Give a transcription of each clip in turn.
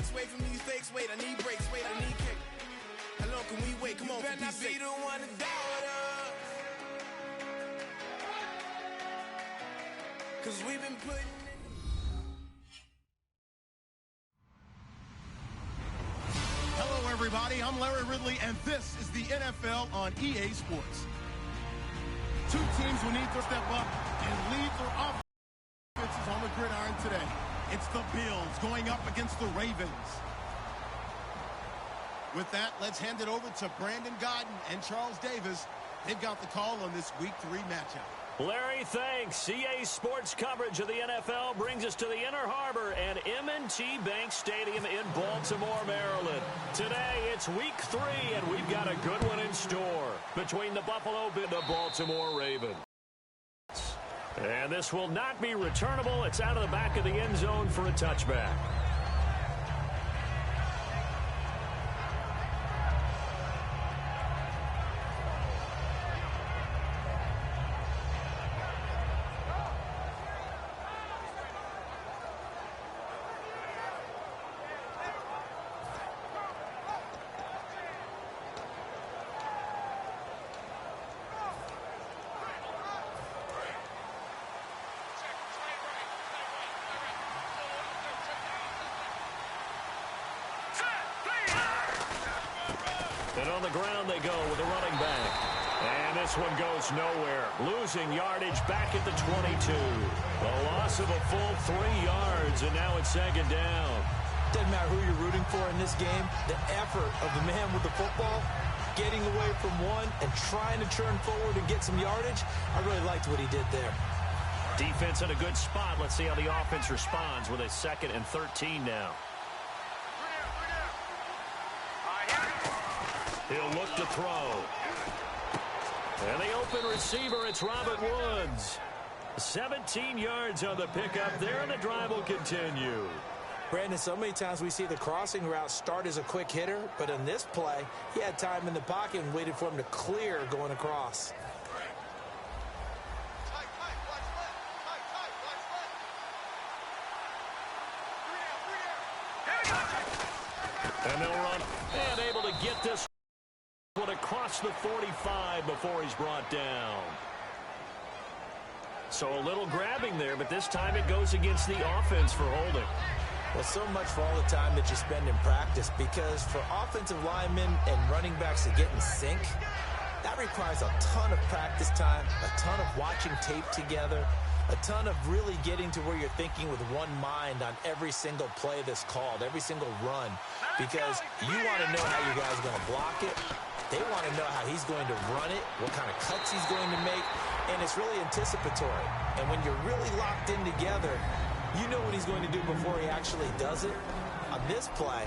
breaks, wait for me fakes, wait, I need breaks, wait, I need kick. How long can we wait? Come on, better not be the one to doubt us. Cause we've been putting in. Hello, everybody. I'm Larry Ridley, and this is the NFL on EA Sports. Two teams will need to step up and lead their offenses on the gridiron today. It's the Bills going up against the Ravens. With that, let's hand it over to Brandon Godden and Charles Davis. They've got the call on this Week 3 matchup. Larry, thanks. EA Sports coverage of the NFL brings us to the Inner Harbor and M&T Bank Stadium in Baltimore, Maryland. Today, it's Week 3, and we've got a good one in store between the Buffalo Bills and the Baltimore Ravens. And this will not be returnable. It's out of the back of the end zone for a touchback. And on the ground they go with a running back. And this one goes nowhere. Losing yardage back at the 22. A loss of a full 3 yards, and now it's second down. Doesn't matter who you're rooting for in this game. The effort of the man with the football, getting away from one and trying to turn forward and get some yardage, I really liked what he did there. Defense in a good spot. Let's see how the offense responds with a 2nd and 13 now. He'll look to throw. And the open receiver, it's Robert Woods. 17 yards on the pickup there, and the drive will continue. Brandon, so many times we see the crossing route start as a quick hitter, but in this play, he had time in the pocket and waited for him to clear going across. And they'll run, and able to get this one across the 45 before he's brought down. So a little grabbing there, but this time it goes against the offense for holding. Well, so much for all the time that you spend in practice, because for offensive linemen and running backs to get in sync, that requires a ton of practice time, a ton of watching tape together, a ton of really getting to where you're thinking with one mind on every single play that's called, every single run, because you want to know how your guy's going to block it. They want to know how he's going to run it, what kind of cuts he's going to make, and it's really anticipatory. And when you're really locked in together, you know what he's going to do before he actually does it. On this play,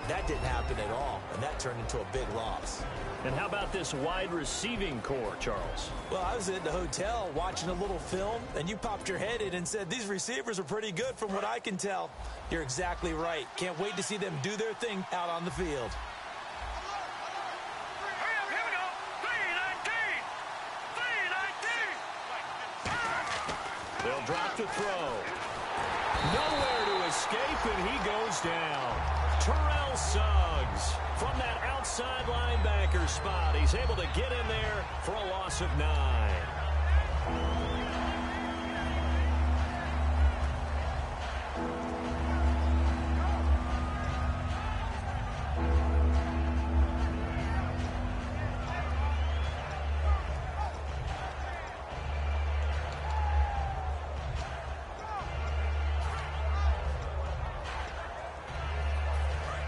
that didn't happen at all, and that turned into a big loss. And how about this wide receiving core, Charles? Well, I was at the hotel watching a little film, and you popped your head in and said, these receivers are pretty good from what I can tell. You're exactly right. Can't wait to see them do their thing out on the field. They'll drop to throw. Nowhere to escape, and he goes down. Terrell Suggs from that outside linebacker spot. He's able to get in there for a loss of 9.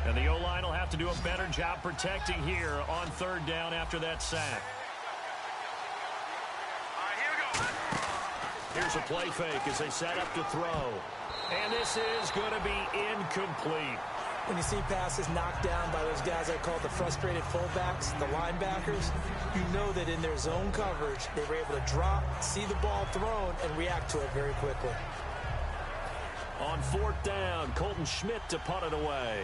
And the O-line will have to do a better job protecting here on 3rd down after that sack. Here's a play fake as they set up to throw. And this is going to be incomplete. When you see passes knocked down by those guys I call the frustrated fullbacks, the linebackers, you know that in their zone coverage, they were able to drop, see the ball thrown, and react to it very quickly. On 4th down, Colton Schmidt to punt it away.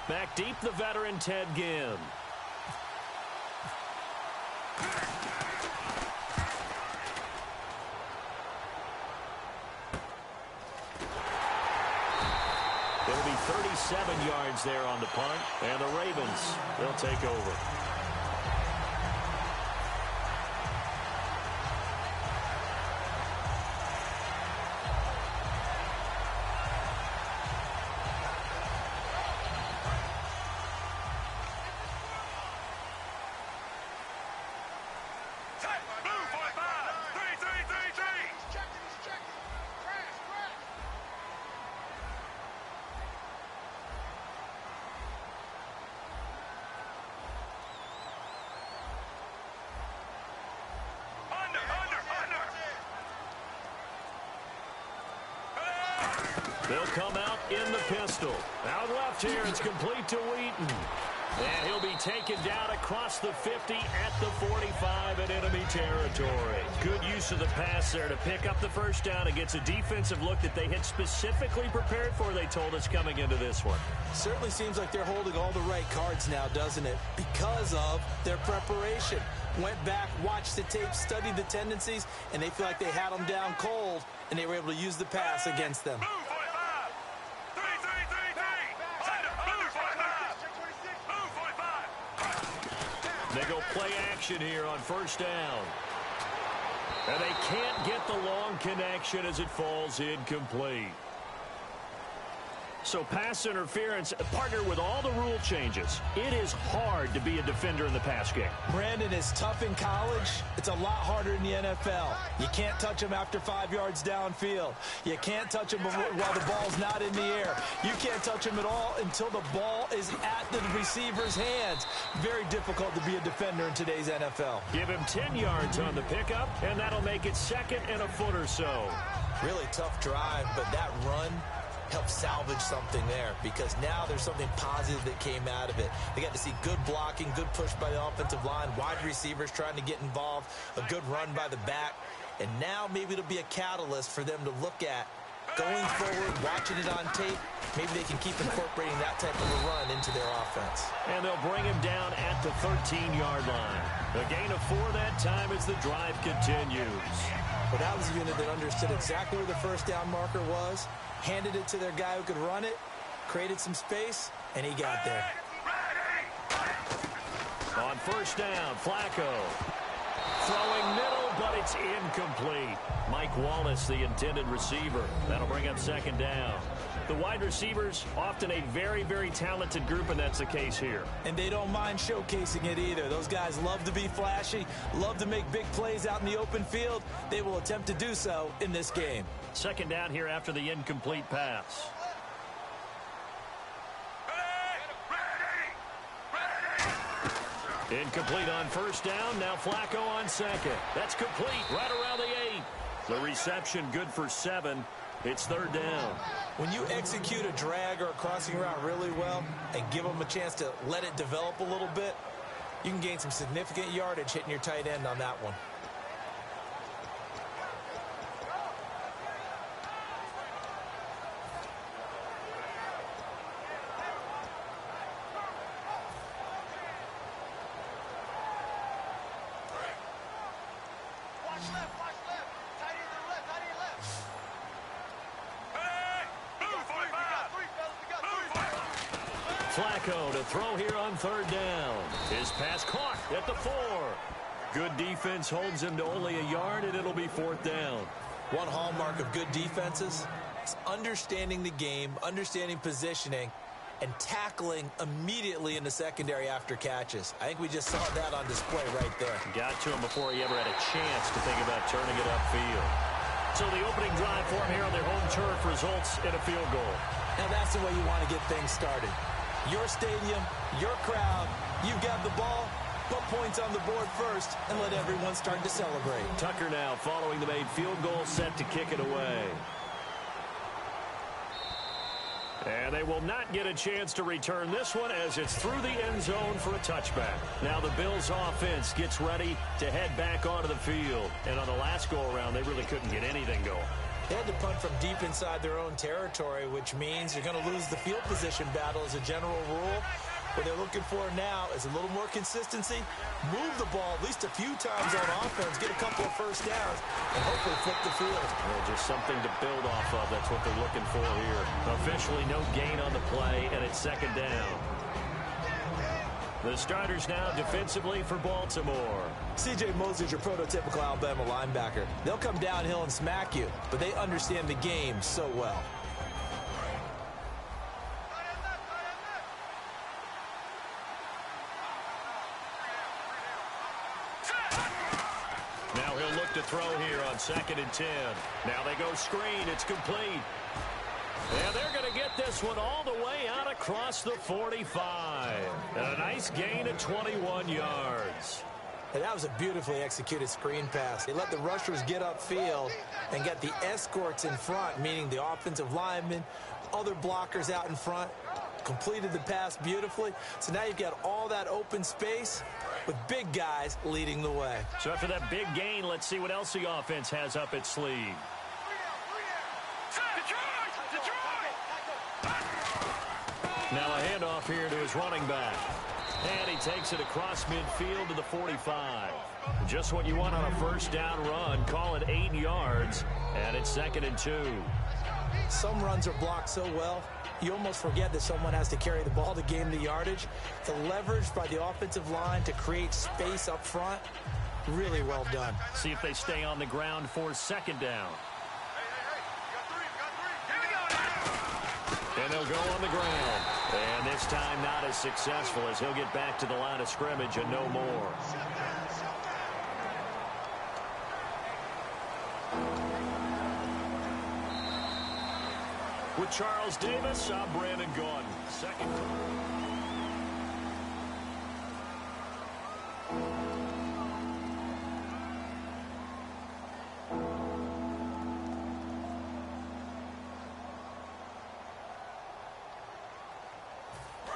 Back deep, the veteran Ted Ginn. It'll be 37 yards there on the punt, and the Ravens, they'll take over. They'll come out in the pistol. Out left here, it's complete to Wheaton. And he'll be taken down across the 50 at the 45 in enemy territory. Good use of the pass there to pick up the first down against a defensive look that they had specifically prepared for, they told us, coming into this one. Certainly seems like they're holding all the right cards now, doesn't it? Because of their preparation. Went back, watched the tape, studied the tendencies, and they feel like they had them down cold, and they were able to use the pass against them. They go play action here on first down. And they can't get the long connection as it falls incomplete. So pass interference, partnered with all the rule changes, it is hard to be a defender in the pass game. Brandon, is tough in college. It's a lot harder in the NFL. You can't touch them after 5 yards downfield. You can't touch them while the ball's not in the air. You can't touch them at all until the ball is at the receiver's hands. Very difficult to be a defender in today's NFL. Give him 10 yards on the pickup, and that'll make it second and a foot or so. Really tough drive, but that run help salvage something there, because now there's something positive that came out of it. They got to see good blocking, good push by the offensive line, wide receivers trying to get involved, a good run by the back, and now maybe it'll be a catalyst for them to look at going forward, watching it on tape. Maybe they can keep incorporating that type of a run into their offense. And they'll bring him down at the 13-yard line. A gain of 4 that time as the drive continues. But that was a unit that understood exactly where the first down marker was, handed it to their guy who could run it, created some space, and he got there. On first down, Flacco. Throwing middle, but it's incomplete. Mike Wallace, the intended receiver. That'll bring up second down. The wide receivers, often a very, very talented group, and that's the case here. And they don't mind showcasing it either. Those guys love to be flashy, love to make big plays out in the open field. They will attempt to do so in this game. Second down here after the incomplete pass. Incomplete on first down. Now Flacco on second. That's complete right around the 8. The reception good for 7. It's third down. When you execute a drag or a crossing route really well and give them a chance to let it develop a little bit, you can gain some significant yardage hitting your tight end on that one. Flacco to throw here on third down. His pass caught at the 4. Good defense holds him to only a yard, and it'll be fourth down. One hallmark of good defenses is understanding the game, understanding positioning, and tackling immediately in the secondary after catches. I think we just saw that on display right there. Got to him before he ever had a chance to think about turning it upfield. So the opening drive for him here on their home turf results in a field goal. Now that's the way you want to get things started. Your stadium, your crowd, you've got the ball, put points on the board first, and let everyone start to celebrate. Tucker now following the made field goal, set to kick it away. And they will not get a chance to return this one as it's through the end zone for a touchback. Now the Bills offense gets ready to head back onto the field. And on the last go-around, they really couldn't get anything going. They had to punt from deep inside their own territory, which means you're going to lose the field position battle as a general rule. What they're looking for now is a little more consistency, move the ball at least a few times on offense, get a couple of first downs, and hopefully flip the field. Well, just something to build off of. That's That's what they're looking for here. Officially no gain on the play, and it's second down. The starters now defensively for Baltimore. C.J. Mosley's your prototypical Alabama linebacker. They'll come downhill and smack you, but they understand the game so well. Now he'll look to throw here on 2nd and 10. Now they go screen. It's complete. And they're going to get this one all the way out across the 45. And a nice gain of 21 yards. And that was a beautifully executed screen pass. They let the rushers get upfield and get the escorts in front, meaning the offensive linemen, other blockers out in front, completed the pass beautifully. So now you've got all that open space with big guys leading the way. So after that big gain, let's see what else the offense has up its sleeve. Now a handoff here to his running back. And he takes it across midfield to the 45. Just what you want on a first down run. Call it 8 yards. And it's 2nd and 2. Some runs are blocked so well, you almost forget that someone has to carry the ball to gain the yardage. The leverage by the offensive line to create space up front, really well done. See if they stay on the ground for 2nd down. And they'll go on the ground. And this time not as successful as he'll get back to the line of scrimmage and no more. With Charles Davis, I'm Brandon Gordon. Second.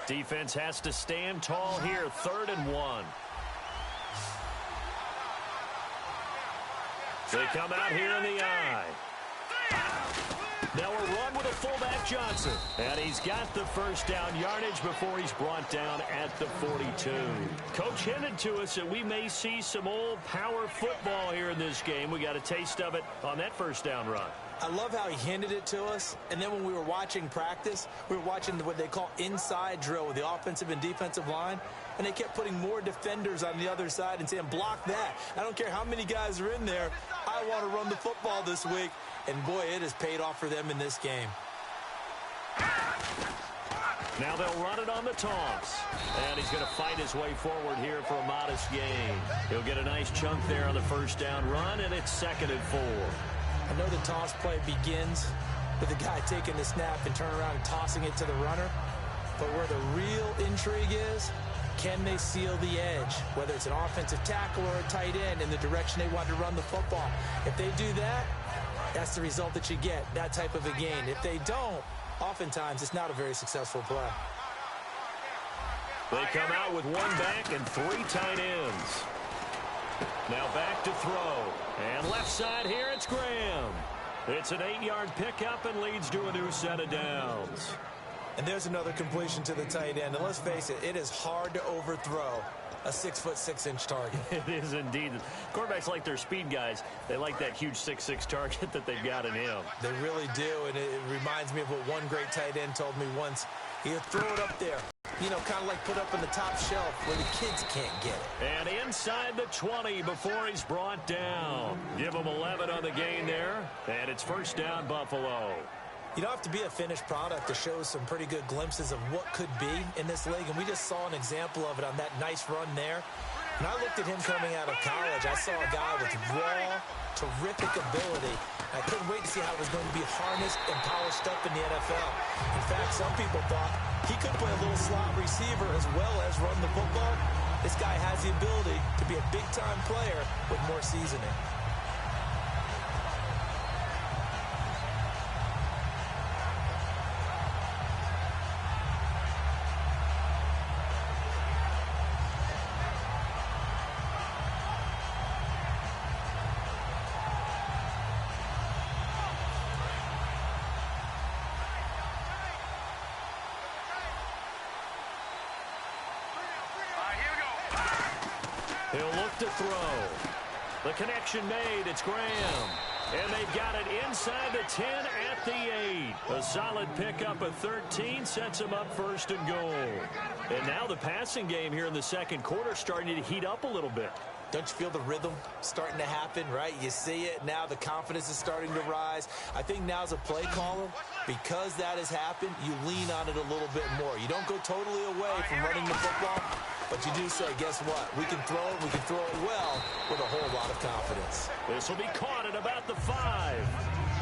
Defense has to stand tall here. 3rd and 1. They come out here in the eye. Now a run with a fullback Johnson. And he's got the first down yardage before he's brought down at the 42. Coach hinted to us that we may see some old power football here in this game. We got a taste of it on that first down run. I love how he hinted it to us, and then when we were watching practice, we were watching what they call inside drill with the offensive and defensive line, and they kept putting more defenders on the other side and saying, block that. I don't care how many guys are in there. I want to run the football this week, and boy, it has paid off for them in this game. Now they'll run it on the toss, and he's going to fight his way forward here for a modest gain. He'll get a nice chunk there on the first down run, and it's 2nd and 4. I know the toss play begins with the guy taking the snap and turning around and tossing it to the runner. But where the real intrigue is, can they seal the edge? Whether it's an offensive tackle or a tight end in the direction they want to run the football. If they do that, that's the result that you get, that type of a gain. If they don't, oftentimes it's not a very successful play. They come out with 1 back and 3 tight ends. Now back to throw. And left side here, it's Graham. It's an 8-yard pickup and leads to a new set of downs. And there's another completion to the tight end. And let's face it, it is hard to overthrow a 6'6" target. It is indeed. Quarterbacks like their speed guys. They like that huge 6'6" target that they've got in him. They really do, and it reminds me of what one great tight end told me once. He'll throw it up there, you know, kind of like put up on the top shelf where the kids can't get it. And inside the 20 before he's brought down. Give him 11 on the gain there, and it's first down Buffalo. You don't have to be a finished product to show some pretty good glimpses of what could be in this league, and we just saw an example of it on that nice run there. When I looked at him coming out of college, I saw a guy with raw, terrific ability. I couldn't wait to see how it was going to be harnessed and polished up in the NFL. In fact, some people thought he could play a little slot receiver as well as run the football. This guy has the ability to be a big-time player with more seasoning. He'll look to throw. The connection made. It's Graham. And they've got it inside the 10 at the 8. A solid pickup of 13 sets him up first and goal. And now the passing game here in the second quarter starting to heat up a little bit. Don't you feel the rhythm starting to happen, right? You see it. Now the confidence is starting to rise. I think now as a play caller, because that has happened, you lean on it a little bit more. You don't go totally away from running the football, but you do say, guess what? We can throw it. We can throw it well with a whole lot of confidence. This will be caught at about the 5.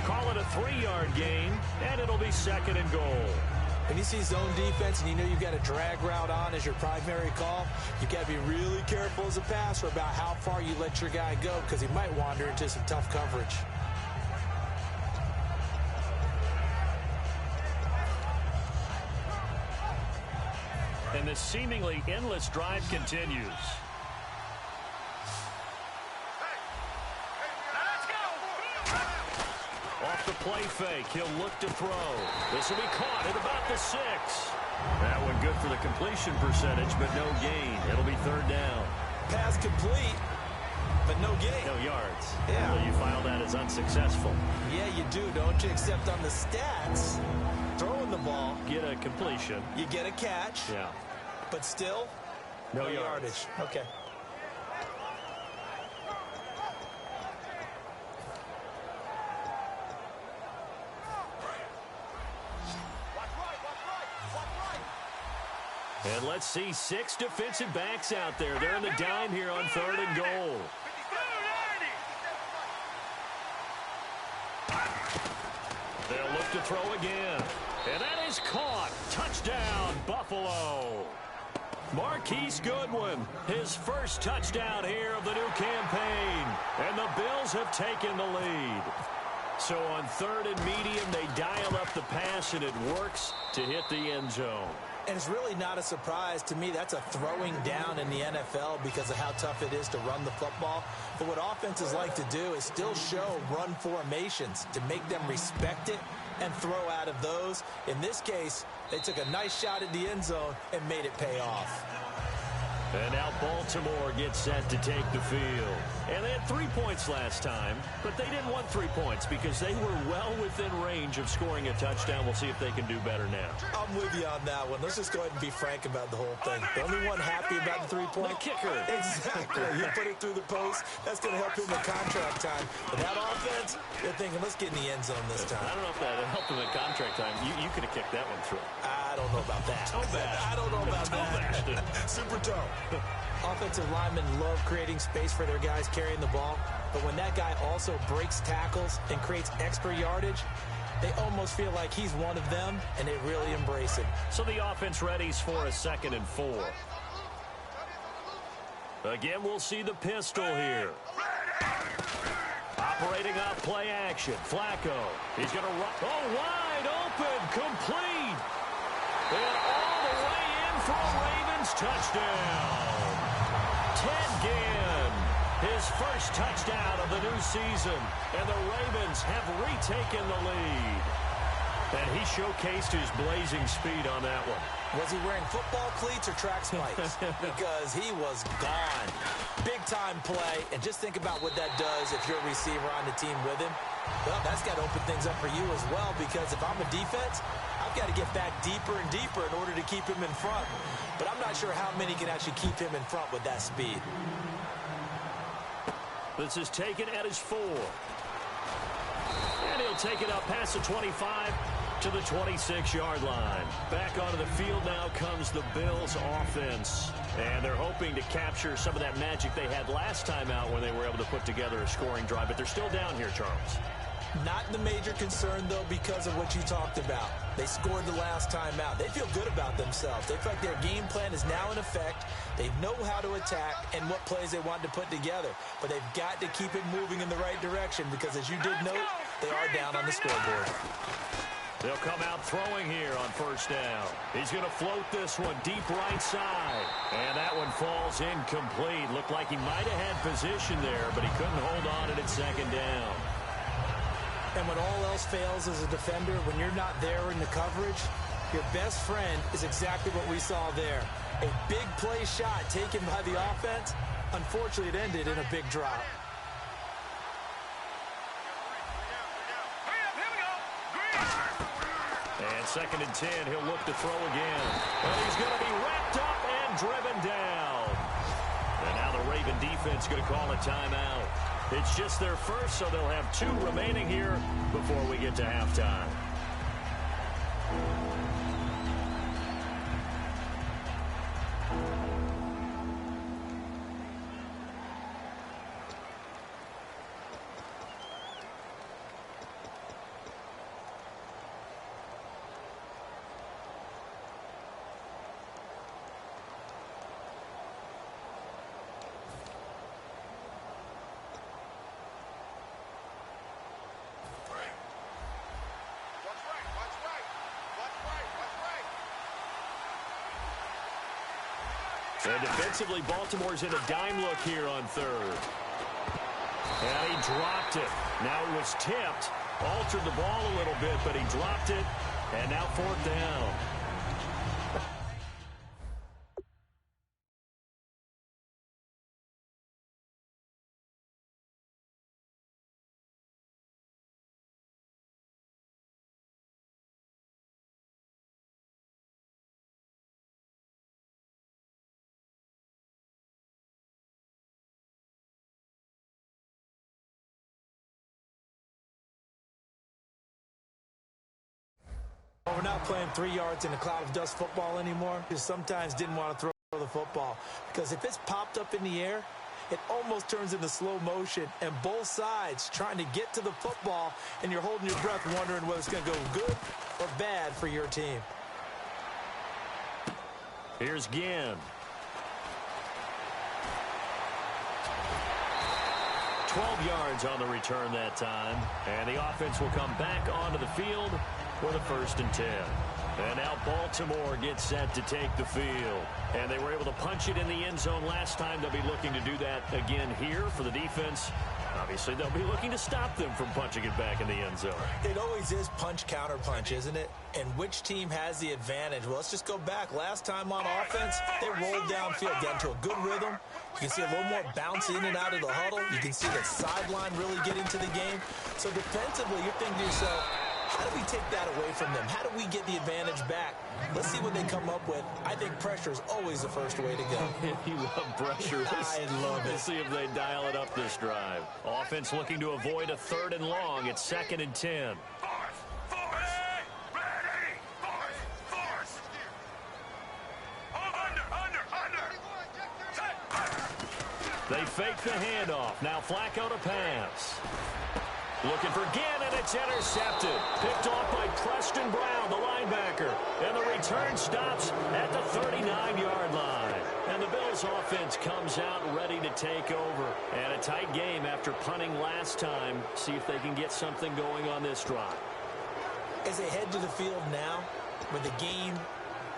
Call it a 3-yard gain, and it'll be second and goal. When you see zone defense and you know you've got a drag route on as your primary call, you've got to be really careful as a passer about how far you let your guy go because he might wander into some tough coverage. And the seemingly endless drive continues. Off the play fake, he'll look to throw. This will be caught at about the 6. That one good for the completion percentage, but no gain. It'll be third down. Pass complete, but no gain. No yards. Yeah. So you file that as unsuccessful. Yeah, you do, don't you? Except on the stats, throwing the ball, Get a completion. you get a catch, Yeah. but still, No yardage. Okay. And let's see 6 defensive backs out there. They're in the dime here on third and goal. They'll look to throw again. And that is caught. Touchdown, Buffalo. Marquise Goodwin, his first touchdown here of the new campaign. And the Bills have taken the lead. So on third and medium, they dial up the pass, and it works to hit the end zone. And it's really not a surprise to me. That's a throwing down in the NFL because of how tough it is to run the football. But what offenses like to do is still show run formations to make them respect it and throw out of those. In this case, they took a nice shot at the end zone and made it pay off. And now Baltimore gets set to take the field. And they had 3 points last time, but they didn't want 3 points because they were well within range of scoring a touchdown. We'll see if they can do better now. I'm with you on that one. Let's just go ahead and be frank about the whole thing. The only one happy about the 3-point? The kicker. Exactly. You put it through the post. That's going to help him in contract time. But that offense, they're thinking, let's get in the end zone this time. I don't know if that helped him in contract time. You could have kicked that one through. I don't know about that. I don't know about that. Super toe. Offensive linemen love creating space for their guys carrying the ball, but when that guy also breaks tackles and creates extra yardage, they almost feel like he's one of them, and they really embrace it. So the offense readies for a 2nd and 4. Again, we'll see the pistol here. Operating off play action. Flacco. He's going to run. Oh, wide open. Complete. And all the way in for a Ravens touchdown. Ted Ginn, his first touchdown of the new season. And the Ravens have retaken the lead. And he showcased his blazing speed on that one. Was he wearing football cleats or track spikes? Because he was gone. Big-time play. And just think about what that does if you're a receiver on the team with him. Well, that's got to open things up for you as well, because if I'm a defense, I've got to get back deeper and deeper in order to keep him in front. But I'm not sure how many can actually keep him in front with that speed. This is taken at his 4. And he'll take it up past the 25 to the 26-yard line. Back onto the field now comes the Bills offense. And they're hoping to capture some of that magic they had last time out when they were able to put together a scoring drive. But they're still down here, Charles. Not the major concern, though, because of what you talked about. They scored the last time out. They feel good about themselves. They feel like their game plan is now in effect. They know how to attack and what plays they want to put together. But they've got to keep it moving in the right direction because, as you did note, they are down on the scoreboard. They'll come out throwing here on first down. He's going to float this one deep right side. And that one falls incomplete. Looked like he might have had position there, but he couldn't hold on at 2nd down. And when all else fails as a defender, when you're not there in the coverage, your best friend is exactly what we saw there. A big play shot taken by the offense. Unfortunately, it ended in a big drop. And 2nd and 10, he'll look to throw again. And he's going to be wrapped up and driven down. And now the Raven defense going to call a timeout. It's just their first, so they'll have 2 remaining here before we get to halftime. And defensively, Baltimore's in a dime look here on 3rd. And he dropped it. Now it was tipped. Altered the ball a little bit, but he dropped it. And now 4th down. We're not playing 3 yards in a cloud of dust football anymore. Because sometimes didn't want to throw the football. Because if it's popped up in the air, it almost turns into slow motion. And both sides trying to get to the football, and you're holding your breath wondering whether it's going to go good or bad for your team. Here's Ginn. 12 yards on the return that time. And the offense will come back onto the field for the 1st and 10. And now Baltimore gets set to take the field. And they were able to punch it in the end zone last time. They'll be looking to do that again here for the defense. Obviously, they'll be looking to stop them from punching it back in the end zone. It always is punch-counter-punch, isn't it? And which team has the advantage? Well, let's just go back. Last time on offense, they rolled downfield, got into a good rhythm. You can see a little more bounce in and out of the huddle. You can see the sideline really get into the game. So defensively, you're thinking to yourself, how do we take that away from them? How do we get the advantage back? Let's see what they come up with. I think pressure is always the first way to go. You love pressure. I love it. Let's see if they dial it up this drive. Offense looking to avoid a 3rd and long. It's 2nd and 10. They fake the handoff. Now Flacco to pass. Looking for Ginn, and it's intercepted. Picked off by Preston Brown, the linebacker. And the return stops at the 39-yard line. And the Bills offense comes out ready to take over. And a tight game after punting last time. See if they can get something going on this drive. As they head to the field now, with the game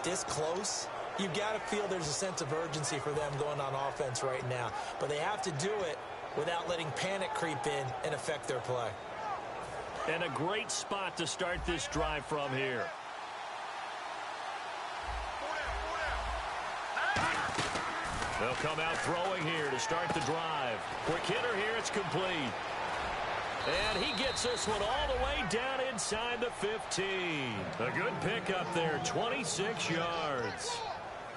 this close, you've got to feel there's a sense of urgency for them going on offense right now. But they have to do it without letting panic creep in and affect their play. And a great spot to start this drive from here. They'll come out throwing here to start the drive. Quick hitter here, it's complete. And he gets this one all the way down inside the 15. A good pickup there, 26 yards.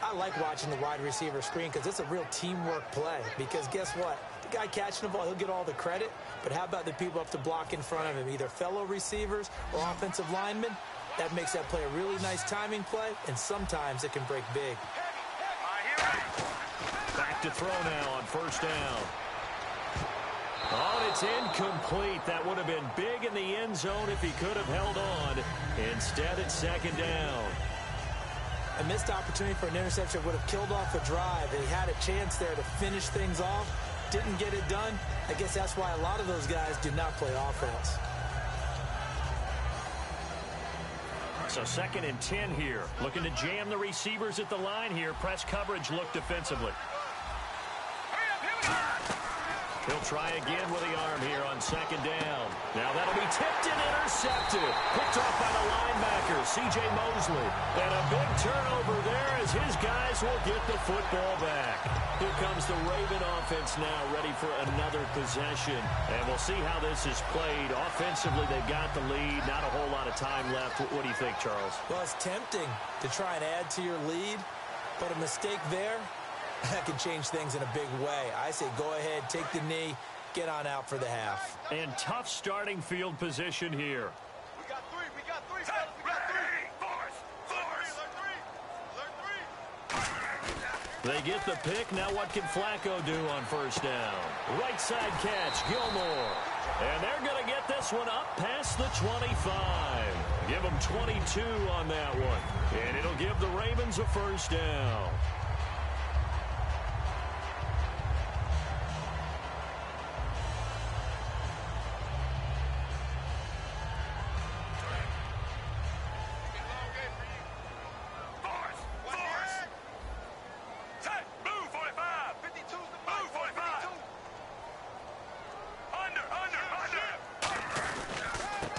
I like watching the wide receiver screen because it's a real teamwork play. Because guess what? The guy catching the ball, he'll get all the credit. But how about the people up to block in front of him, either fellow receivers or offensive linemen? That makes that play a really nice timing play, and sometimes it can break big. Back to throw now on 1st down. Oh, it's incomplete. That would have been big in the end zone if he could have held on. Instead, it's 2nd down. A missed opportunity for an interception would have killed off the drive. And he had a chance there to finish things off. Didn't get it done. I guess that's why a lot of those guys do not play offense. So 2nd and 10 here. Looking to jam the receivers at the line here. Press coverage look defensively. He'll try again with the arm here on 2nd down. Now that'll be tipped and intercepted. Picked off by the linebacker. C.J. Mosley. And a big turnover there as his guys will get the football back. Here comes the Raven offense now, ready for another possession. And we'll see how this is played. Offensively, they've got the lead. Not a whole lot of time left. What do you think, Charles? Well, it's tempting to try and add to your lead, but a mistake there, that can change things in a big way. I say go ahead, take the knee, get on out for the half. And tough starting field position here. We got three, we got three, fellas, we got three. Force. They get the pick. Now what can Flacco do on first down? Right side catch, Gilmore. And they're going to get this one up past the 25. Give them 22 on that one. And it'll give the Ravens a first down.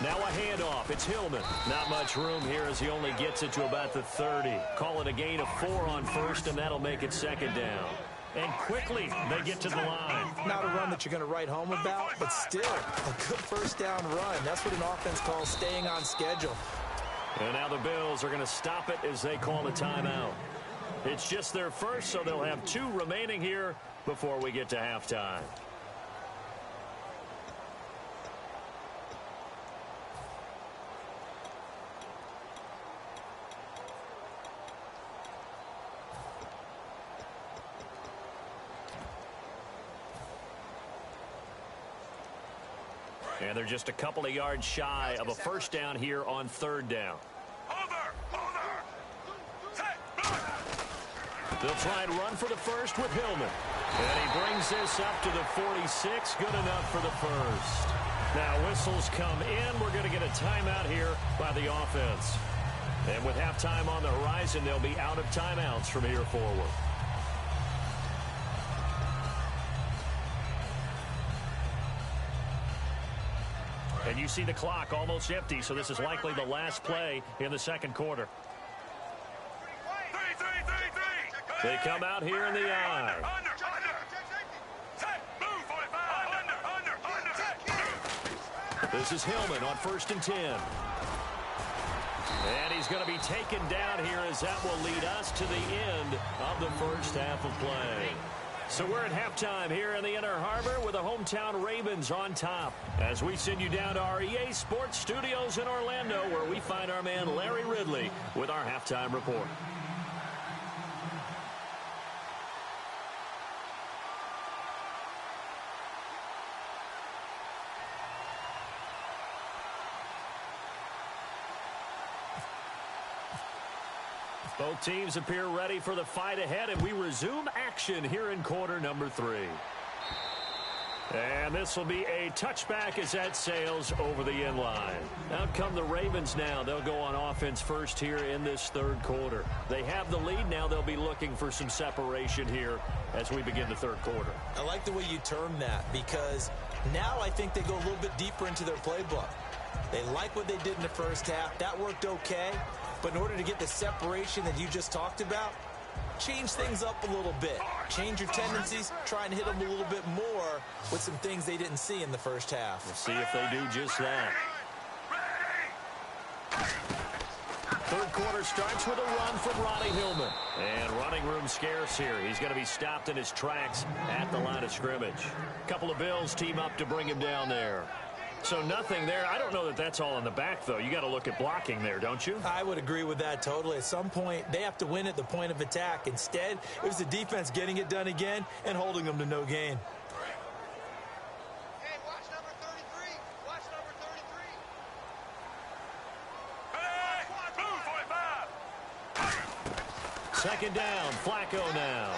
Now a handoff. It's Hillman. Not much room here as he only gets it to about the 30. Call it a gain of 4 on first, and that'll make it second down. And quickly, they get to the line. Not a run that you're going to write home about, but still a good first down run. That's what an offense calls staying on schedule. And now the Bills are going to stop it as they call a timeout. It's just their first, so they'll have 2 remaining here before we get to halftime. And they're just a couple of yards shy of a first down here on third down. They'll try and run for the first with Hillman. And he brings this up to the 46. Good enough for the first. Now whistles come in. We're going to get a timeout here by the offense. And with halftime on the horizon, they'll be out of timeouts from here forward. And you see the clock almost empty, so this is likely the last play in the second quarter. They come out here in the eye. This is Hillman on 1st and 10. And he's going to be taken down here as that will lead us to the end of the first half of play. So we're at halftime here in the Inner Harbor with the hometown Ravens on top as we send you down to our EA Sports Studios in Orlando where we find our man Larry Ridley with our halftime report. Both teams appear ready for the fight ahead, and we resume action here in quarter number 3. And this will be a touchback as that sails over the end line. Out come the Ravens now. They'll go on offense first here in this third quarter. They have the lead. Now they'll be looking for some separation here as we begin the third quarter. I like the way you term that because now I think they go a little bit deeper into their playbook. They like what they did in the first half. That worked okay. But in order to get the separation that you just talked about, change things up a little bit. Change your tendencies. Try and hit them a little bit more with some things they didn't see in the first half. We'll see if they do just that. Third quarter starts with a run from Ronnie Hillman. And running room scarce here. He's going to be stopped in his tracks at the line of scrimmage. A couple of Bills team up to bring him down there. So nothing there. I don't know that that's all in the back, though. You got to look at blocking there, don't you? I would agree with that totally. At some point, they have to win at the point of attack. Instead, it was the defense getting it done again and holding them to no gain. Hey, watch number 33. Watch number 33. Second down, Flacco now.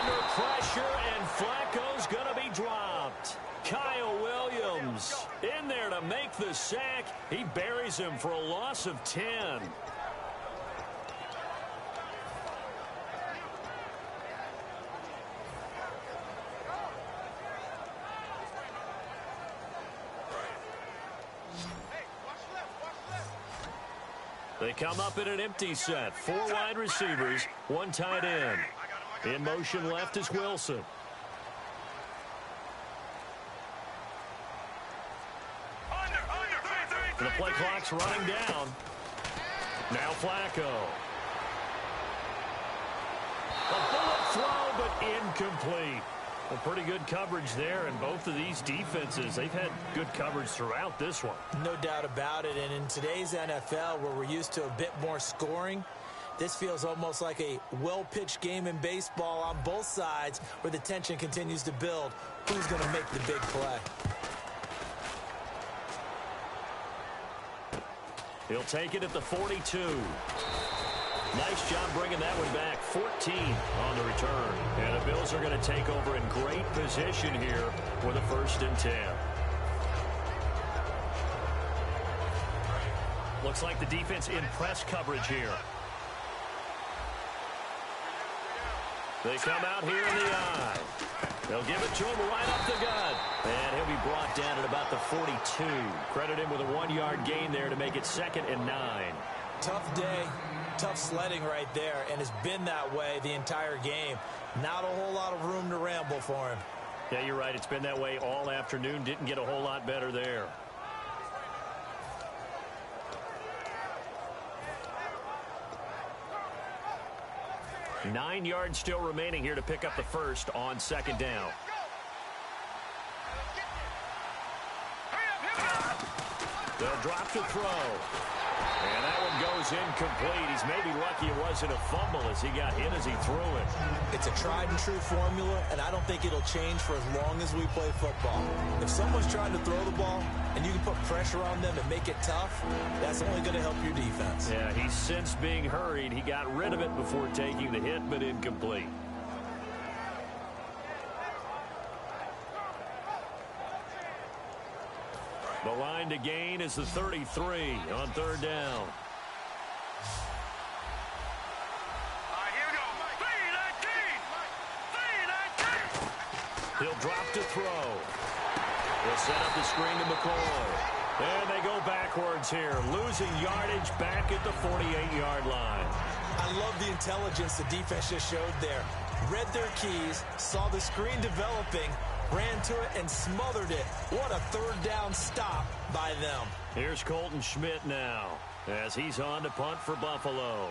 Under pressure, and Flacco's going to be dropped. Kyle Williams in there to make the sack. He buries him for a loss of 10. They come up in an empty set. 4 wide receivers, 1 tight end. In motion left is Wilson. The play clock's running down. Now Flacco. A bullet throw, but incomplete. Well, pretty good coverage there, and both of these defenses, they've had good coverage throughout this one. No doubt about it, and in today's NFL, where we're used to a bit more scoring, this feels almost like a well-pitched game in baseball on both sides where the tension continues to build. Who's going to make the big play? He'll take it at the 42. Nice job bringing that one back. 14 on the return. And the Bills are going to take over in great position here with a 1st and 10. Looks like the defense in press coverage here. They come out here in the eye. They'll give it to him right up the gut. And he'll be brought down at about the 42. Credit him with a 1-yard gain there to make it 2nd and 9. Tough day. Tough sledding right there, and it's been that way the entire game. Not a whole lot of room to ramble for him. Yeah, you're right. It's been that way all afternoon. Didn't get a whole lot better there. Nine yards still remaining here to pick up the 1st on 2nd down. They'll drop to throw. And that one goes incomplete. He's maybe lucky it wasn't a fumble as he got hit as he threw it. It's a tried and true formula, and I don't think it'll change for as long as we play football. If someone's trying to throw the ball and you can put pressure on them and make it tough, that's only going to help your defense. Yeah, he's since being hurried. He got rid of it before taking the hit, but incomplete. The line to gain is the 33 on 3rd down. He'll drop to throw. He'll set up the screen to McCoy. And they go backwards here, losing yardage back at the 48-yard line. I love the intelligence the defense just showed there. Read their keys, saw the screen developing, ran to it and smothered it. What a 3rd down stop by them. Here's Colton Schmidt now as he's on to punt for Buffalo.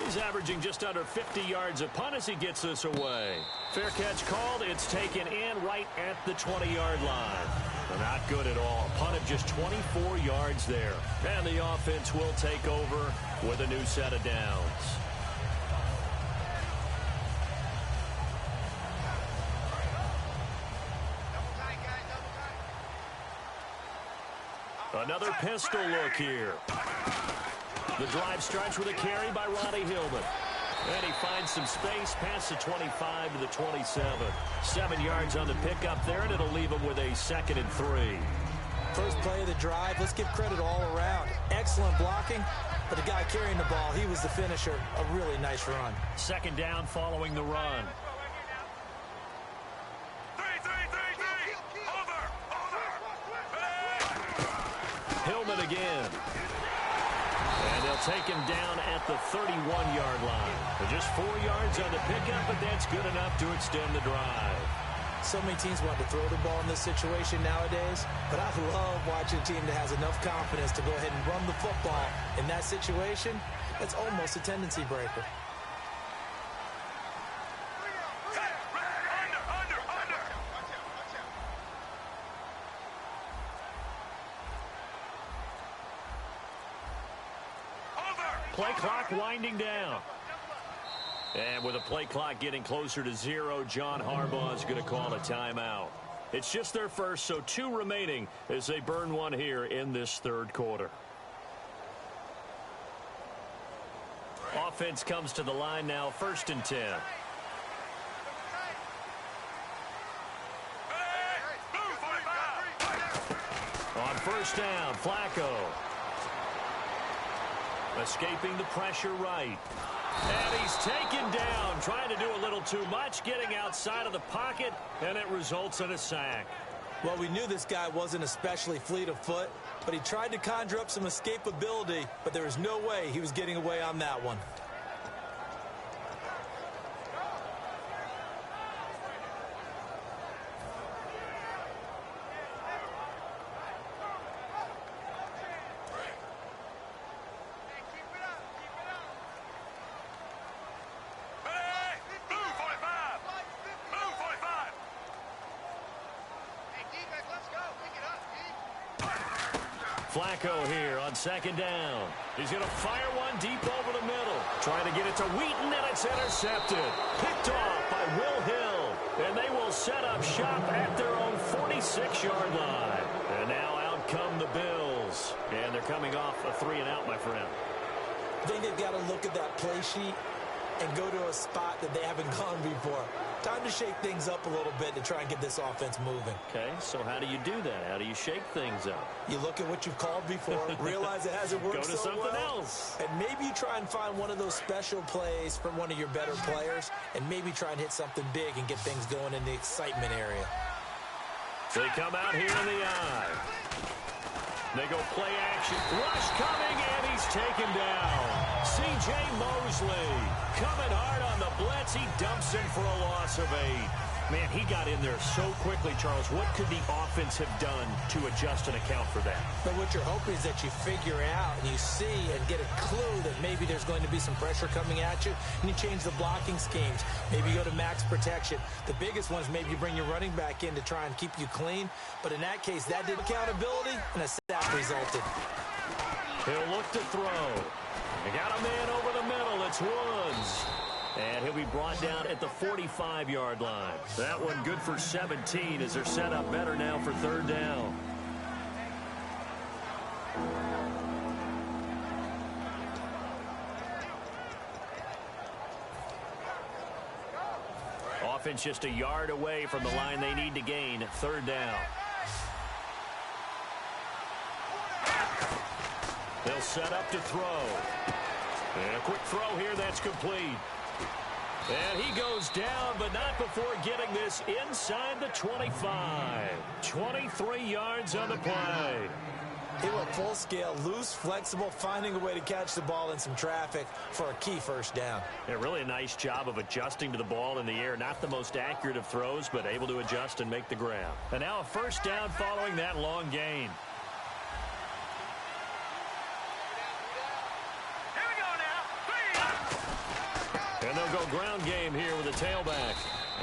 He's averaging just under 50 yards a punt as he gets this away. Fair catch called. It's taken in right at the 20-yard line. Not good at all. Punt of just 24 yards there. And the offense will take over with a new set of downs. Another pistol look here. The drive starts with a carry by Ronnie Hillman. And he finds some space past the 25 to the 27. 7 yards on the pickup there, and it'll leave him with a 2nd and 3. First play of the drive, let's give credit all around. Excellent blocking, but the guy carrying the ball, he was the finisher. A really nice run. 2nd down following the run. Hillman again. And they'll take him down at the 31-yard line. Just 4 yards on the pickup, but that's good enough to extend the drive. So many teams want to throw the ball in this situation nowadays, but I love watching a team that has enough confidence to go ahead and run the football. In that situation, that's almost a tendency breaker. Play clock winding down. And with the play clock getting closer to 0, John Harbaugh is going to call a timeout. It's just their first, so 2 remaining as they burn one here in this 3rd quarter. Offense comes to the line now, 1st and 10. On 1st down, Flacco. Escaping the pressure right. And he's taken down, trying to do a little too much, getting outside of the pocket, and it results in a sack. Well, we knew this guy wasn't especially fleet of foot, but he tried to conjure up some escapability, but there was no way he was getting away on that one. Flacco here on second down. He's going to fire one deep over the middle. Trying to get it to Wheaton, and it's intercepted. Picked off by Will Hill. And they will set up shop at their own 46-yard line. And now out come the Bills. And they're coming off a 3-and-out, my friend. I think they've got to look at that play sheet and go to a spot that they haven't gone before. Time to shake things up a little bit to try and get this offense moving. Okay, so how do you do that? How do you shake things up? You look at what you've called before, realize it hasn't worked Go to so something well, else. and maybe you try and find one of those special plays from one of your better players, and maybe try and hit something big and get things going in the excitement area. They come out here in the eye. They go play action. Rush coming, and he's taken down. C.J. Mosley coming hard on the blitz. He dumps him for a loss of 8. Man, he got in there so quickly, Charles. What could the offense have done to adjust and account for that? But what you're hoping is that you figure out and you see and get a clue that maybe there's going to be some pressure coming at you, and you change the blocking schemes. Maybe you go to max protection. The biggest one is maybe you bring your running back in to try and keep you clean. But in that case, that did accountability, and a sack resulted. He'll look to throw. They got a man over the middle. It's Woods. And he'll be brought down at the 45-yard line. That one good for 17 as they're set up better now for third down. Offense just a yard away from the line they need to gain. Third down. They'll set up to throw. And a quick throw here that's complete. And he goes down, but not before getting this inside the 25. 23 yards on the play. He went full scale, loose, flexible, finding a way to catch the ball in some traffic for a key first down. Yeah, really a nice job of adjusting to the ball in the air. Not the most accurate of throws, but able to adjust and make the grab. And now a first down following that long gain. And they'll go ground game here with a tailback.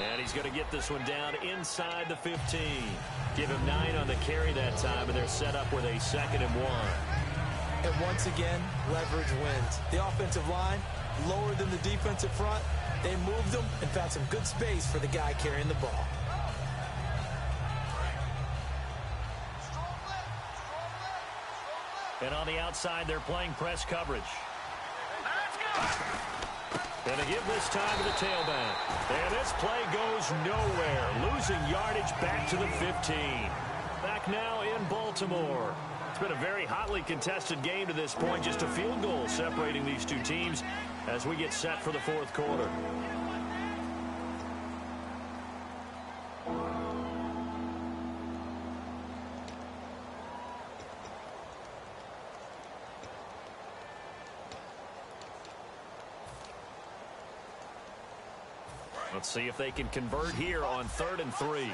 And he's going to get this one down inside the 15. Give him 9 on the carry that time, and they're set up with a 2nd and 1. And once again, leverage wins. The offensive line, lower than the defensive front. They moved them and found some good space for the guy carrying the ball. And on the outside, they're playing press coverage. And to give this time to the tailback. And this play goes nowhere. Losing yardage back to the 15. Back now in Baltimore. It's been a very hotly contested game to this point. Just a field goal separating these two teams as we get set for the fourth quarter. Let's see if they can convert here on 3rd and 3.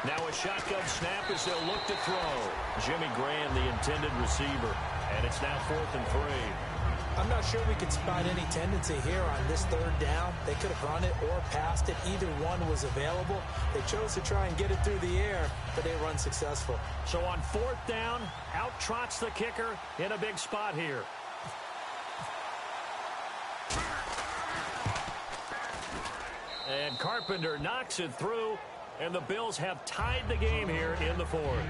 Now a shotgun snap as they'll look to throw. Jimmy Graham, the intended receiver. And it's now 4th and 3. I'm not sure we could spot any tendency here on this 3rd down. They could have run it or passed it. Either one was available. They chose to try and get it through the air, but they were unsuccessful. So on 4th down, out trots the kicker in a big spot here. And Carpenter knocks it through, and the Bills have tied the game here in the 4th.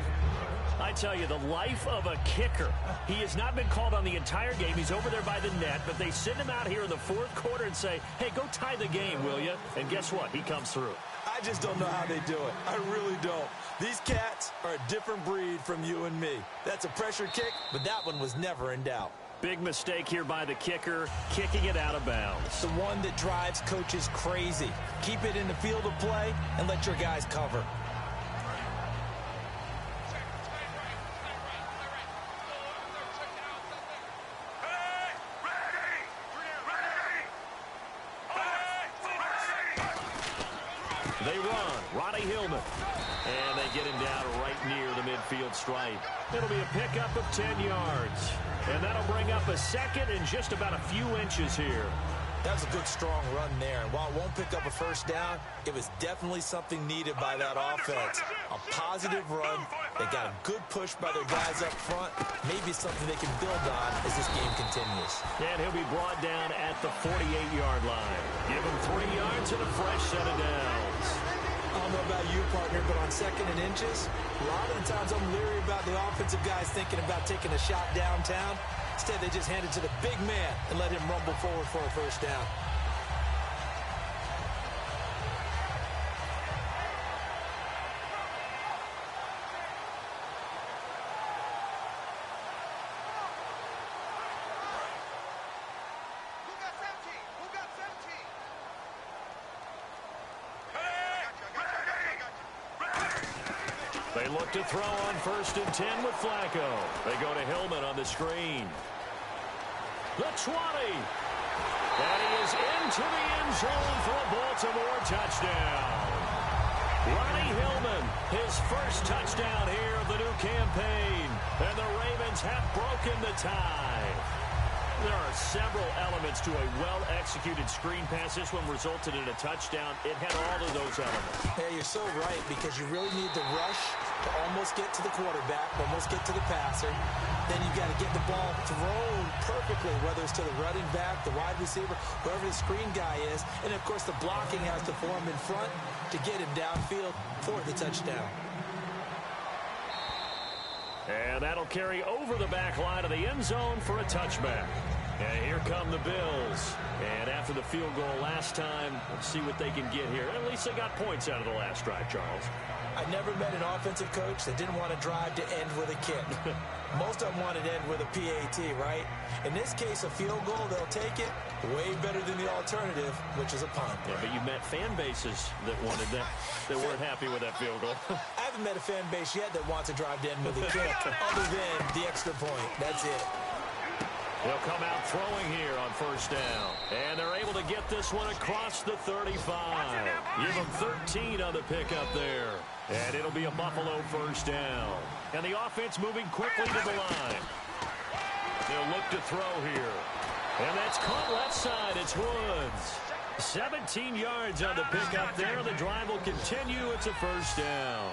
I tell you, the life of a kicker. He has not been called on the entire game. He's over there by the net, but they send him out here in the 4th quarter and say, hey, go tie the game, will you? And guess what? He comes through. I just don't know how they do it. I really don't. These cats are a different breed from you and me. That's a pressure kick, but that one was never in doubt. Big mistake here by the kicker, kicking it out of bounds. The one that drives coaches crazy. Keep it in the field of play and let your guys cover. They run. Ronnie Hillman. And they get him down right near the midfield stripe. It'll be a pickup of 10 yards. And that'll bring up a second and just about a few inches here. That was a good, strong run there. And while it won't pick up a first down, it was definitely something needed by that offense. A positive run. They got a good push by their guys up front. Maybe something they can build on as this game continues. And he'll be brought down at the 48-yard line. Give him 3 yards and a fresh set of downs. I don't know about you, partner, but on second and inches, a lot of the times I'm leery about the offensive guys thinking about taking a shot downtown. Instead, they just hand it to the big man and let him rumble forward for a first down. They look to throw on 1st and 10 with Flacco. They go to Hillman on the screen. The 20. And he is into the end zone for a Baltimore touchdown. Ronnie Hillman, his first touchdown here of the new campaign. And the Ravens have broken the tie. There are several elements to a well-executed screen pass. This one resulted in a touchdown. It had all of those elements. Yeah, you're so right, because you really need to rush to almost get to the quarterback, almost get to the passer. Then you've got to get the ball thrown perfectly, whether it's to the running back, the wide receiver, whoever the screen guy is. And, of course, the blocking has to form in front to get him downfield for the touchdown. And that'll carry over the back line of the end zone for a touchback. And here come the Bills. And after the field goal last time, let's see what they can get here. At least they got points out of the last drive, Charles. I never met an offensive coach that didn't want to drive to end with a kick. Most of them wanted to end with a PAT, right? In this case, a field goal, they'll take it. Way better than the alternative, which is a punt. Yeah, but you met fan bases that wanted that, that weren't happy with that field goal. I haven't met a fan base yet that wants to drive to end with a kick, other than the extra point. That's it. They'll come out throwing here on 1st down. And they're able to get this one across the 35. Give them 13 on the pickup there. And it'll be a Buffalo 1st down. And the offense moving quickly to the line. They'll look to throw here. And that's caught left side. It's Woods. 17 yards on the pickup there. The drive will continue. It's a 1st down.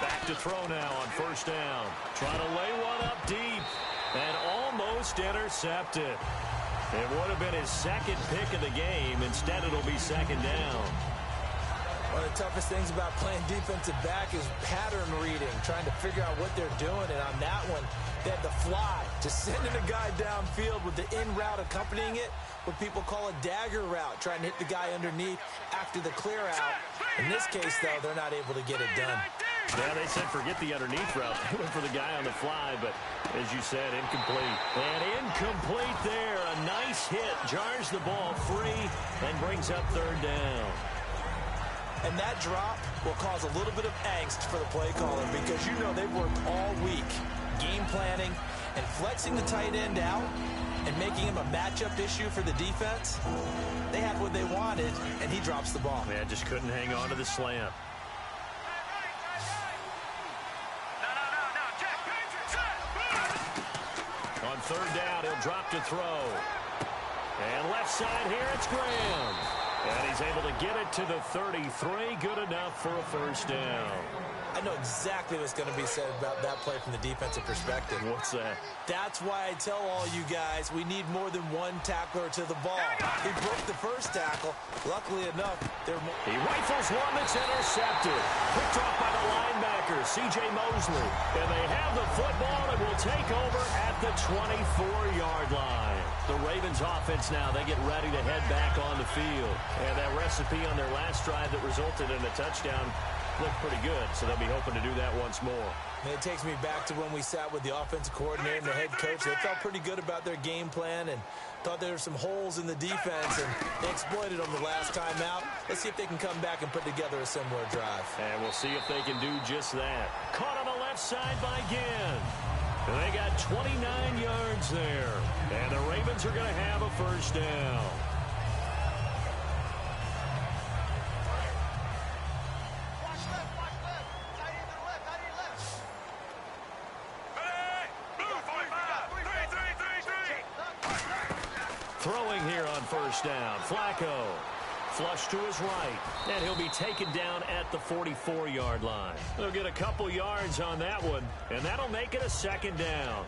Back to throw now on 1st down. Trying to lay one up deep. And almost intercepted. It would have been his second pick of the game. Instead, it'll be 2nd down. One of the toughest things about playing defensive back is pattern reading, trying to figure out what they're doing. And on that one, they had the fly, just sending a guy downfield with the in route accompanying it, what people call a dagger route, trying to hit the guy underneath after the clear out. In this case, though, they're not able to get it done. Yeah, they said forget the underneath route. They went for the guy on the fly, but as you said, incomplete. And incomplete there. A nice hit. Jars the ball free and brings up 3rd down. And that drop will cause a little bit of angst for the play caller, because you know they've worked all week game planning and flexing the tight end out and making him a matchup issue for the defense. They had what they wanted, and he drops the ball. Man, just couldn't hang on to the slant. On 3rd down, he'll drop to throw. And left side here, it's Graham. And he's able to get it to the 33. Good enough for a 1st down. I know exactly what's going to be said about that play from the defensive perspective. What's that? That's why I tell all you guys we need more than one tackler to the ball. He broke the first tackle. Luckily enough, he rifles one that's intercepted. Picked off by the linebacker, C.J. Mosley. And they have the football and will take over at the 24-yard line. The Ravens offense now, they get ready to head back on the field. And that recipe on their last drive that resulted in a touchdown looked pretty good, so they'll be hoping to do that once more. And it takes me back to when we sat with the offensive coordinator and the head coach. They felt pretty good about their game plan and thought there were some holes in the defense, and they exploited them the last time out. Let's see if they can come back and put together a similar drive. And we'll see if they can do just that. Caught on the left side by Ginn. They got 29 yards there. And the Ravens are going to have a first down. Throwing here on first down. Flacco. Flush to his right. And he'll be taken down at the 44-yard line. They'll get a couple yards on that one, and that'll make it a second down.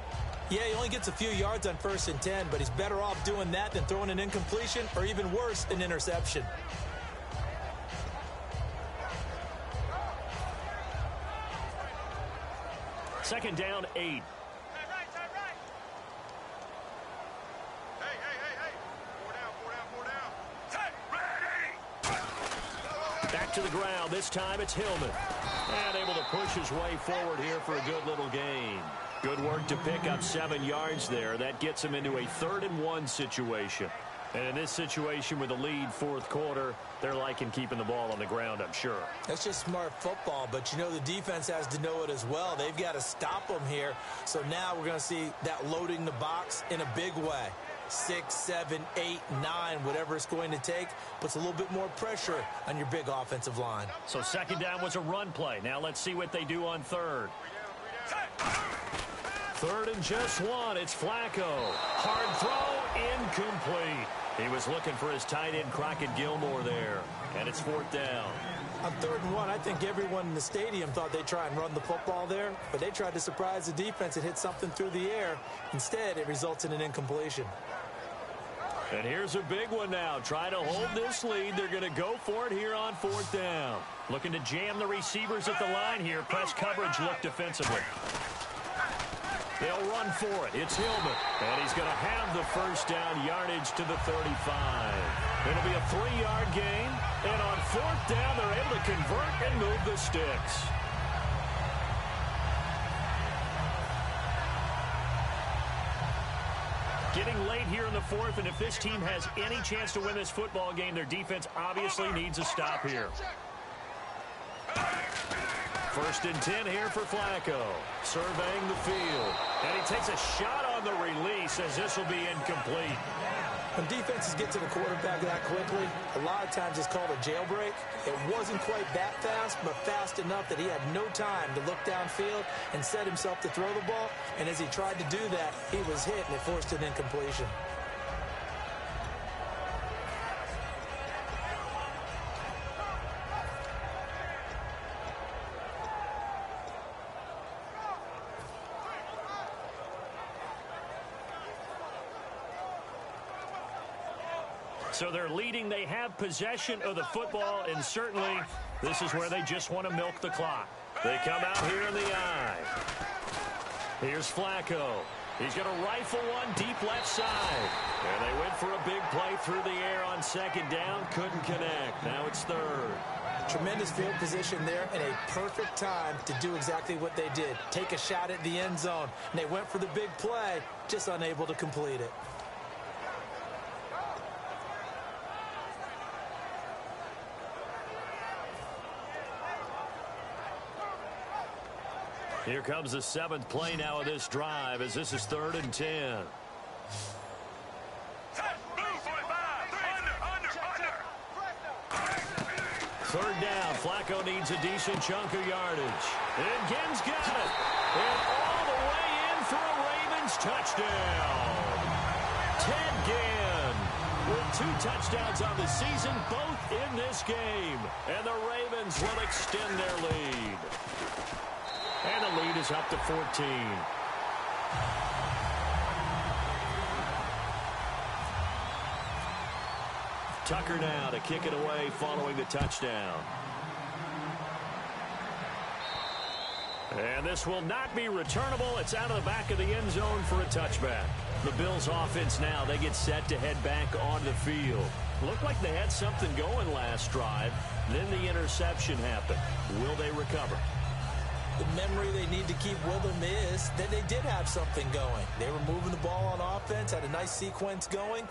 Yeah, he only gets a few yards on 1st and 10, but he's better off doing that than throwing an incompletion or even worse, an interception. Second down, 8. Back to the ground. This time it's Hillman. And able to push his way forward here for a good little gain. Good work to pick up 7 yards there. That gets him into a 3rd and 1 situation. And in this situation with the lead 4th quarter, they're liking keeping the ball on the ground, I'm sure. That's just smart football, but you know the defense has to know it as well. They've got to stop them here. So now we're going to see that loading the box in a big way. 6, 7, 8, 9, whatever it's going to take, puts a little bit more pressure on your big offensive line. So second down was a run play. Now let's see what they do on 3rd. 3rd and just 1. It's Flacco. Hard throw, incomplete. He was looking for his tight end, Crockett Gilmore there. And it's 4th down. On 3rd and 1, I think everyone in the stadium thought they'd try and run the football there, but they tried to surprise the defense and hit something through the air. Instead, it results in an incompletion. And here's a big one now. Trying to hold this lead. They're going to go for it here on 4th down. Looking to jam the receivers at the line here. Press coverage look defensively. They'll run for it. It's Hillman. And he's going to have the first down, yardage to the 35. It'll be a 3-yard gain. And on 4th down, they're able to convert and move the sticks. Getting late here in the 4th, and if this team has any chance to win this football game, their defense obviously needs a stop here. 1st and 10 here for Flacco. Surveying the field. And he takes a shot on the release as this will be incomplete. When defenses get to the quarterback that quickly, a lot of times it's called a jailbreak. It wasn't quite that fast, but fast enough that he had no time to look downfield and set himself to throw the ball. And as he tried to do that, he was hit and it forced an incompletion. So they're leading. They have possession of the football, and certainly this is where they just want to milk the clock. They come out here in the eye. Here's Flacco. He's going to rifle one deep left side. And they went for a big play through the air on 2nd down. Couldn't connect. Now it's 3rd. Tremendous field position there and a perfect time to do exactly what they did. Take a shot at the end zone. And they went for the big play, just unable to complete it. Here comes the 7th play now of this drive as this is 3rd and 10. Third down. Flacco needs a decent chunk of yardage. And Ginn's got it. And all the way in for a Ravens touchdown. Ted Ginn with 2 touchdowns on the season, both in this game. And the Ravens will extend their lead. And the lead is up to 14. Tucker now to kick it away following the touchdown. And this will not be returnable. It's out of the back of the end zone for a touchback. The Bills offense now, they get set to head back on the field. Looked like they had something going last drive. Then the interception happened. Will they recover? The memory they need to keep with them is that they did have something going. They were moving the ball on offense, had a nice sequence going.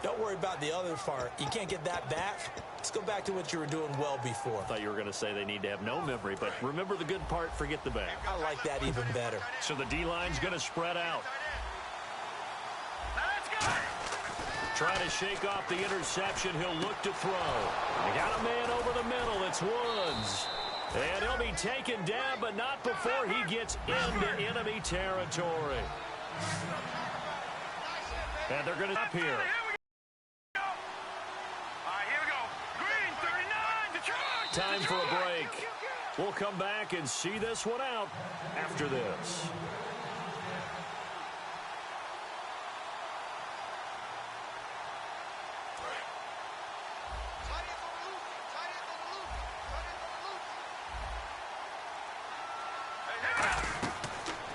Don't worry about the other part. You can't get that back. Let's go back to what you were doing well before. I thought you were going to say they need to have no memory, but remember the good part, forget the bad. I like that even better. So the D-line's going to spread out. Try to shake off the interception. He'll look to throw. They got a man over the middle. It's Woods. And he'll be taken down, but not before he gets into enemy territory. And they're going to stop here. Time for a break. We'll come back and see this one out after this.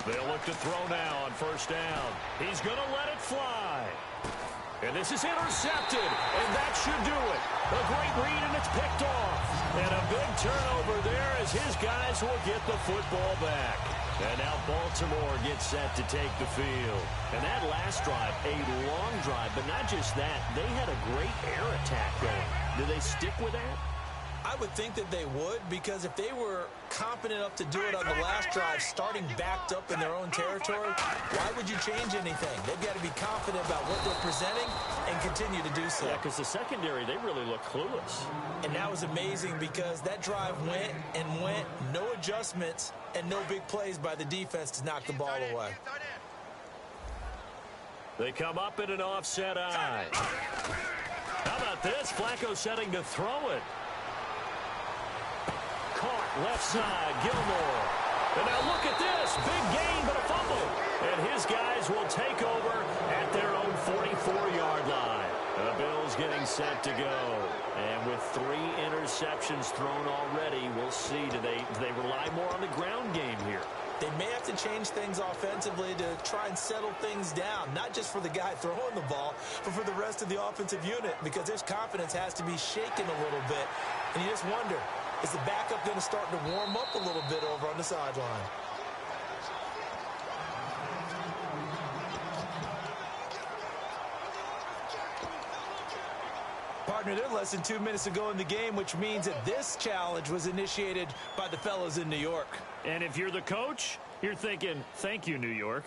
They'll look to throw now on first down. He's going to let it fly. And this is intercepted, and that should do it. A great read, and it's picked off. And a big turnover there as his guys will get the football back. And now Baltimore gets set to take the field. And that last drive, a long drive, but not just that. They had a great air attack going. Do they stick with that? I would think that they would, because if they were confident enough to do it on the last drive, starting backed up in their own territory, why would you change anything? They've got to be confident about what they're presenting and continue to do so. Yeah, because the secondary, they really look clueless. And that was amazing because that drive went and went, no adjustments, and no big plays by the defense to knock the ball away. They come up in an offset eye. How about this? Flacco setting to throw it. Caught left side, Gilmore. And now look at this. Big gain, but a fumble. And his guys will take over at their own 44-yard line. The Bills getting set to go. And with 3 interceptions thrown already, we'll see. Do they rely more on the ground game here? They may have to change things offensively to try and settle things down, not just for the guy throwing the ball, but for the rest of the offensive unit, because their confidence has to be shaken a little bit. And you just wonder, is the backup going to start to warm up a little bit over on the sideline? Partner, they're less than 2 minutes to go in the game, which means that this challenge was initiated by the fellas in New York. And if you're the coach, you're thinking, thank you, New York.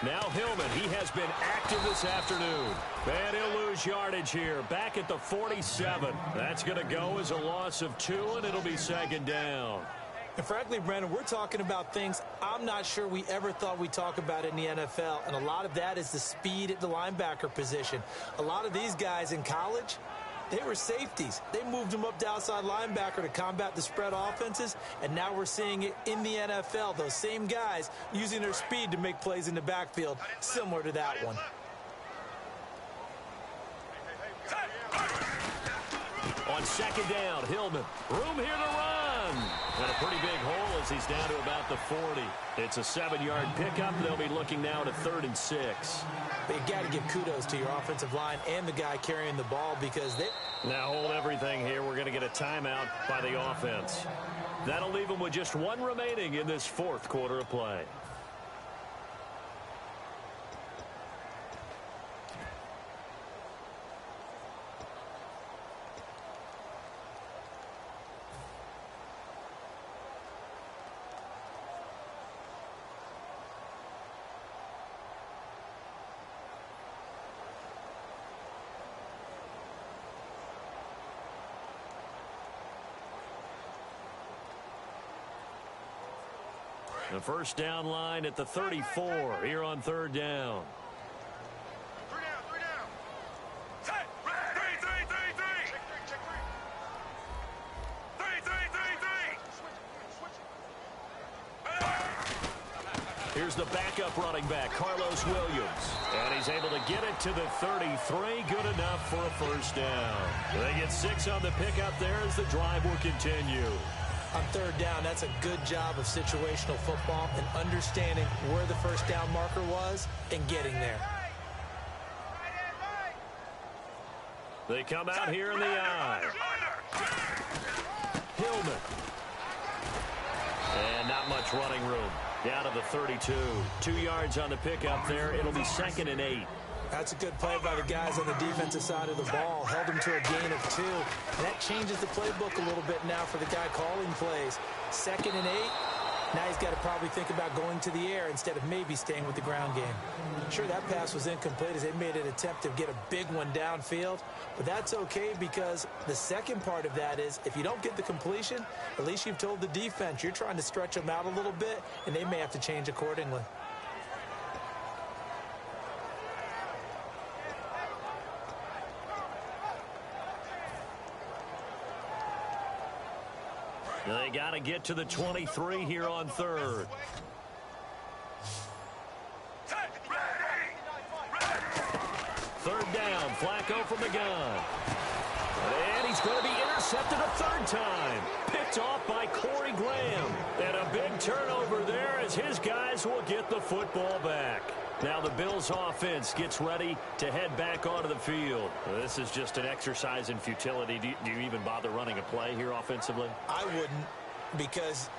Now Hillman, he has been active this afternoon. And he'll lose yardage here, back at the 47. That's going to go as a loss of 2, and it'll be second down. And frankly, Brandon, we're talking about things I'm not sure we ever thought we'd talk about in the NFL. And a lot of that is the speed at the linebacker position. A lot of these guys in college, they were safeties. They moved them up to outside linebacker to combat the spread offenses, and now we're seeing it in the NFL. Those same guys using their speed to make plays in the backfield, similar to that one. On second down, Hillman. Room here to run. And a pretty big hole as he's down to about the 40. It's a 7-yard pickup. They'll be looking now to 3rd and 6. But you got to give kudos to your offensive line and the guy carrying the ball, because they... Now hold everything here. We're going to get a timeout by the offense. That'll leave them with just 1 remaining in this 4th quarter of play. The first down line at the 34 here on 3rd down. 3 down. Set. 3. Check 3. 3. Here's the backup running back, Carlos Williams. And he's able to get it to the 33. Good enough for a first down. They get 6 on the pickup there as the drive will continue. On third down, that's a good job of situational football and understanding where the first down marker was and getting there. They come out here in the I. Hillman. And not much running room. Down to the 32. 2 yards on the pickup there. It'll be 2nd and 8. That's a good play by the guys on the defensive side of the ball. Held them to a gain of 2. And that changes the playbook a little bit now for the guy calling plays. 2nd and 8. Now he's got to probably think about going to the air instead of maybe staying with the ground game. Sure, that pass was incomplete as they made an attempt to get a big one downfield. But that's okay because the second part of that is if you don't get the completion, at least you've told the defense you're trying to stretch them out a little bit, and they may have to change accordingly. They got to get to the 23 here on third. Third down, Flacco from the gun. And he's going to be intercepted a third time. Picked off by Corey Graham. And a big turnover there as his guys will get the football back. Now the Bills offense gets ready to head back onto the field. This is just an exercise in futility. Do you even bother running a play here offensively? I wouldn't, because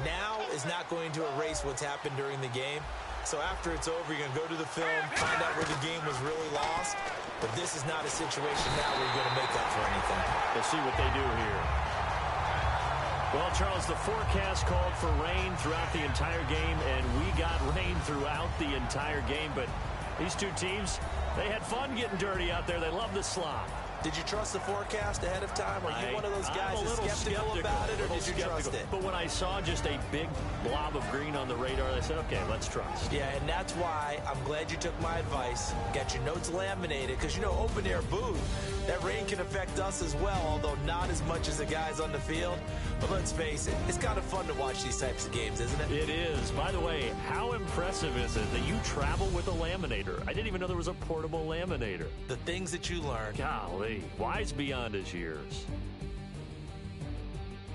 now is not going to erase what's happened during the game. So after it's over, you're going to go to the film, find out where the game was really lost. But this is not a situation now where you're going to make up for anything. We'll see what they do here. Well, Charles, the forecast called for rain throughout the entire game, and we got rain throughout the entire game. But these two teams, they had fun getting dirty out there. They love the slop. Did you trust the forecast ahead of time? Are you one of those guys that's skeptical about it, or did you trust it? But when I saw just a big blob of green on the radar, I said, okay, let's trust. Yeah, and that's why I'm glad you took my advice. Got your notes laminated, because, you know, open-air booth, that rain can affect us as well, although not as much as the guys on the field. But let's face it, it's kind of fun to watch these types of games, isn't it? It is. By the way, how impressive is it that you travel with a laminator? I didn't even know there was a portable laminator. The things that you learn. Golly, wise beyond his years.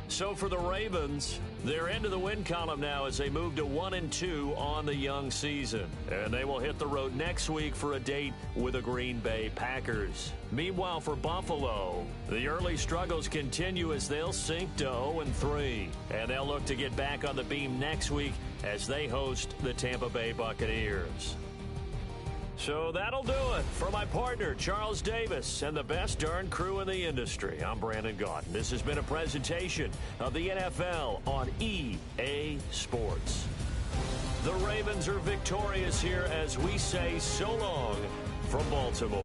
So for the Ravens, they're into the win column now as they move to 1-2 on the young season. And they will hit the road next week for a date with the Green Bay Packers. Meanwhile, for Buffalo, the early struggles continue as they'll sink to 0-3. And they'll look to get back on the beam next week as they host the Tampa Bay Buccaneers. So that'll do it. For my partner, Charles Davis, and the best darn crew in the industry, I'm Brandon Gaudin. This has been a presentation of the NFL on EA Sports. The Ravens are victorious here as we say so long from Baltimore.